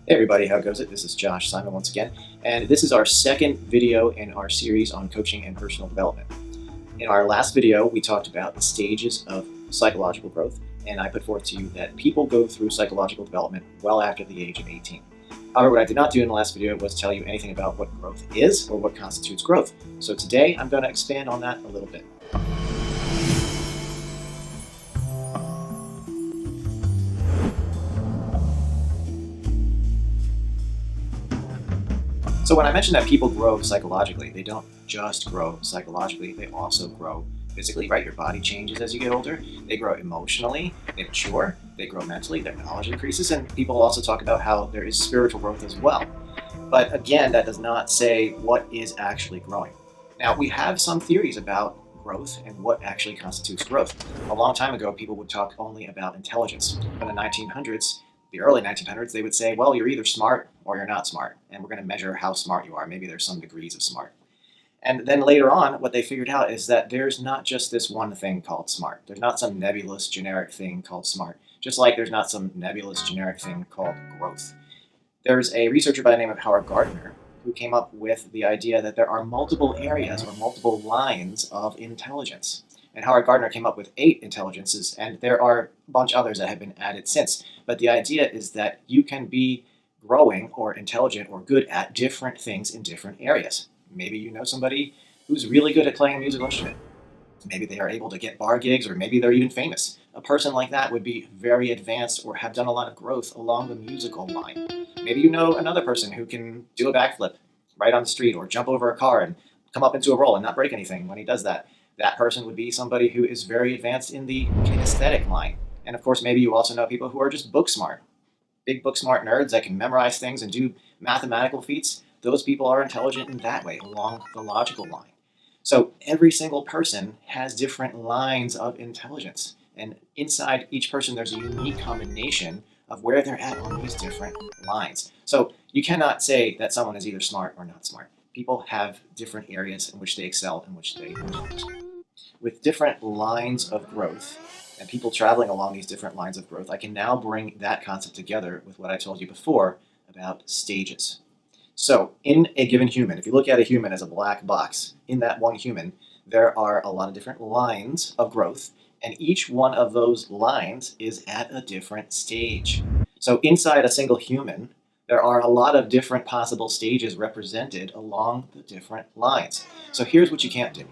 Hey everybody, how goes it? This is Josh Simon once again, and this is our second video in our series on coaching and personal development. In our last video, we talked about the stages of psychological growth, and I put forth to you that people go through psychological development well after the age of 18. However, what I did not do in the last video was tell you anything about what growth is or what constitutes growth. So today, I'm going to expand on that a little bit. So when I mentioned that people grow psychologically, they don't just grow psychologically, they also grow physically, right? Your body changes as you get older. They grow emotionally, they mature, they grow mentally, their knowledge increases, and people also talk about how there is spiritual growth as well. But again, that does not say what is actually growing. Now, we have some theories about growth and what actually constitutes growth. A long time ago, people would talk only about intelligence. In the 1900s, the early 1900s, they would say, well, you're either smart or you're not smart, and we're going to measure how smart you are. Maybe there's some degrees of smart. And then later on, what they figured out is that there's not just this one thing called smart. There's not some nebulous generic thing called smart, just like there's not some nebulous generic thing called growth. There's a researcher by the name of Howard Gardner who came up with the idea that there are multiple areas or multiple lines of intelligence. And Howard Gardner came up with 8 intelligences, and there are a bunch others that have been added since. But the idea is that you can be growing or intelligent or good at different things in different areas. Maybe you know somebody who's really good at playing a musical instrument. Maybe they are able to get bar gigs, or maybe they're even famous. A person like that would be very advanced or have done a lot of growth along the musical line. Maybe you know another person who can do a backflip right on the street or jump over a car and come up into a roll and not break anything when he does that. That person would be somebody who is very advanced in the kinesthetic line. And of course, maybe you also know people who are just book smart, big book smart nerds that can memorize things and do mathematical feats. Those people are intelligent in that way, along the logical line. So every single person has different lines of intelligence. And inside each person, there's a unique combination of where they're at on these different lines. So you cannot say that someone is either smart or not smart. People have different areas in which they excel and which they don't. With different lines of growth and people traveling along these different lines of growth, I can now bring that concept together with what I told you before about stages. So in a given human, if you look at a human as a black box, in that one human, there are a lot of different lines of growth, and each one of those lines is at a different stage. So inside a single human, there are a lot of different possible stages represented along the different lines. So here's what you can't do.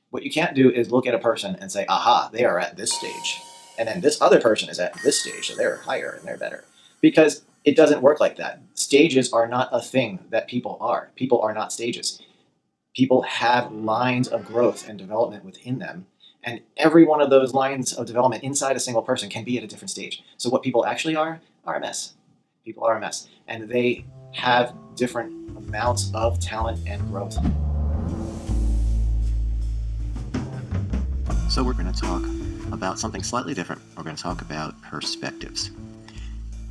What you can't do is look at a person and say, aha, they are at this stage. And then this other person is at this stage, so they're higher and they're better. Because it doesn't work like that. Stages are not a thing that people are. People are not stages. People have lines of growth and development within them. And every one of those lines of development inside a single person can be at a different stage. So what people actually are a mess. People are a mess. And they have different amounts of talent and growth. So we're going to talk about something slightly different. We're going to talk about perspectives.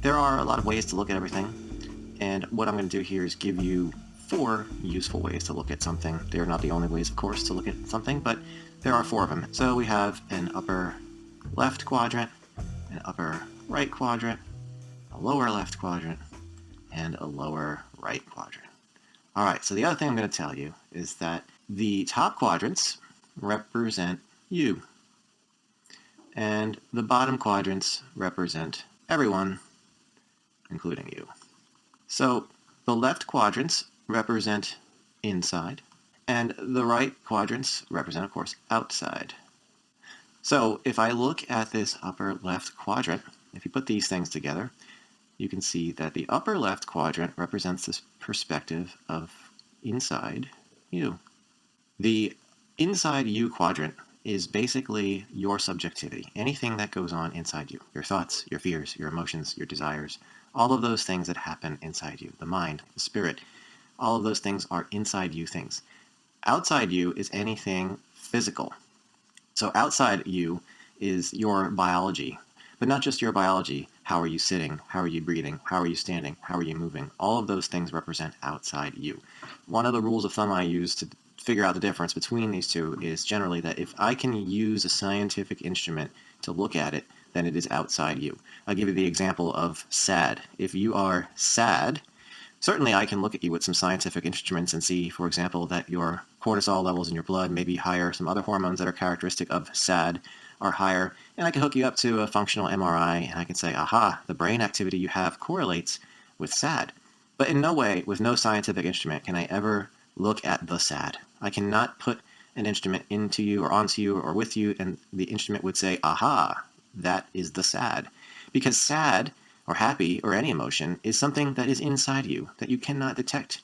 There are a lot of ways to look at everything, and what I'm going to do here is give you 4 useful ways to look at something. They're not the only ways, of course, to look at something, but there are 4 of them. So we have an upper left quadrant, an upper right quadrant, a lower left quadrant, and a lower right quadrant. All right, so the other thing I'm going to tell you is that the top quadrants represent you, and the bottom quadrants represent everyone, including you. So the left quadrants represent inside, and the right quadrants represent, of course, outside. So if I look at this upper left quadrant, if you put these things together, you can see that the upper left quadrant represents this perspective of inside you. The inside you quadrant is basically your subjectivity, anything that goes on inside you, your thoughts, your fears, your emotions, your desires, all of those things that happen inside you, the mind, the spirit, all of those things are inside you things. Outside you is anything physical. So outside you is your biology, but not just your biology. How are you sitting? How are you breathing? How are you standing? How are you moving? All of those things represent outside you. One of the rules of thumb I use to figure out the difference between these two is generally that if I can use a scientific instrument to look at it, than it is outside you. I'll give you the example of sad. If you are sad, certainly I can look at you with some scientific instruments and see, for example, that your cortisol levels in your blood may be higher, some other hormones that are characteristic of SAD are higher, and I can hook you up to a functional MRI and I can say, aha, the brain activity you have correlates with SAD. But in no way, with no scientific instrument, can I ever look at the SAD. I cannot put an instrument into you or onto you or with you and the instrument would say, aha, that is the SAD. Because SAD, or happy, or any emotion, is something that is inside you that you cannot detect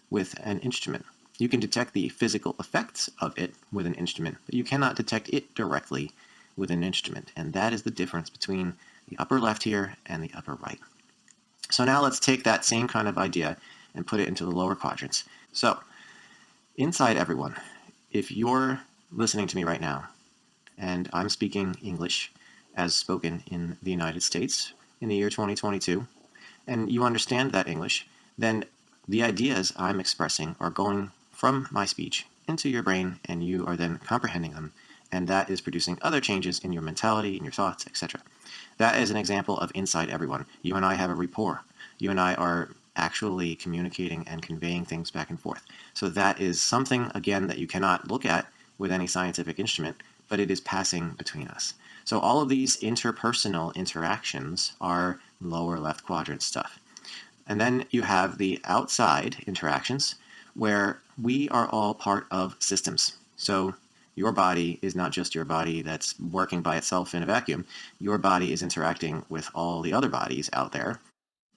with an instrument. You can detect the physical effects of it with an instrument, but you cannot detect it directly with an instrument. And that is the difference between the upper left here and the upper right. So now let's take that same kind of idea and put it into the lower quadrants. So, inside everyone, if you're listening to me right now, and I'm speaking English as spoken in the United States in the year 2022, and you understand that English, then the ideas I'm expressing are going from my speech into your brain, and you are then comprehending them, and that is producing other changes in your mentality, in your thoughts, etc. That is an example of inside everyone. You and I have a rapport. You and I are actually communicating and conveying things back and forth. So that is something, again, that you cannot look at with any scientific instrument, but it is passing between us. So all of these interpersonal interactions are lower left quadrant stuff. And then you have the outside interactions where we are all part of systems. So your body is not just your body that's working by itself in a vacuum. Your body is interacting with all the other bodies out there.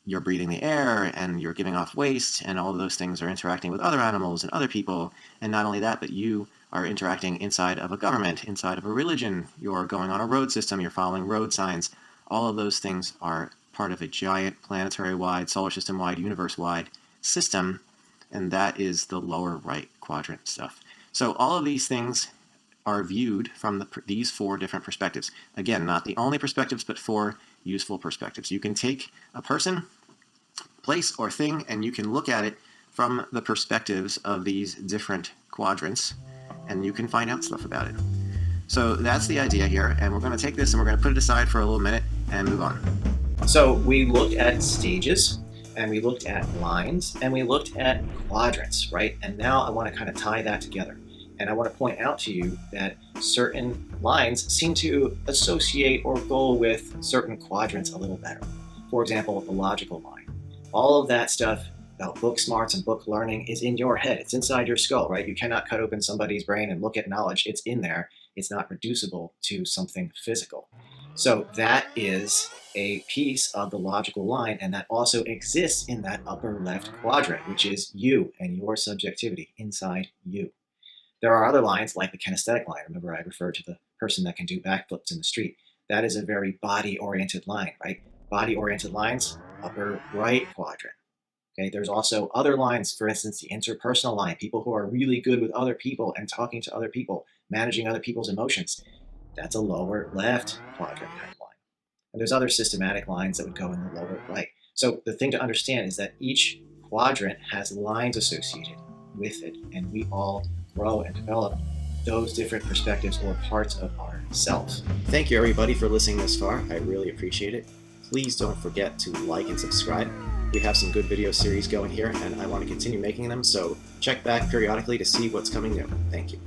You're breathing the air and you're giving off waste, and all of those things are interacting with other animals and other people. And not only that, but you are interacting inside of a government, inside of a religion. You're going on a road system, you're following road signs. All of those things are part of a giant planetary-wide, solar system-wide, universe-wide system, and that is the lower right quadrant stuff. So all of these things are viewed from these four different perspectives. Again, not the only perspectives, but four useful perspectives. You can take a person, place, or thing, and you can look at it from the perspectives of these different quadrants, and you can find out stuff about it. So that's the idea here, and we're going to take this and we're going to put it aside for a little minute and move on. So we looked at stages, and we looked at lines, and we looked at quadrants, right? And now I want to kind of tie that together. And I want to point out to you that certain lines seem to associate or go with certain quadrants a little better. For example, the logical line. All of that stuff about book smarts and book learning is in your head. It's inside your skull, right? You cannot cut open somebody's brain and look at knowledge. It's in there. It's not reducible to something physical. So that is a piece of the logical line, and that also exists in that upper left quadrant, which is you and your subjectivity inside you. There are other lines like the kinesthetic line. Remember, I referred to the person that can do backflips in the street. That is a very body-oriented line, right? Body-oriented lines, upper right quadrant. Okay, there's also other lines, for instance, the interpersonal line, people who are really good with other people and talking to other people, managing other people's emotions. That's a lower left quadrant kind of line. And there's other systematic lines that would go in the lower right. So the thing to understand is that each quadrant has lines associated with it, and we all grow and develop those different perspectives or parts of ourselves. Thank you, everybody, for listening this far. I really appreciate it. Please don't forget to like and subscribe. We have some good video series going here, and I want to continue making them, so check back periodically to see what's coming new. Thank you.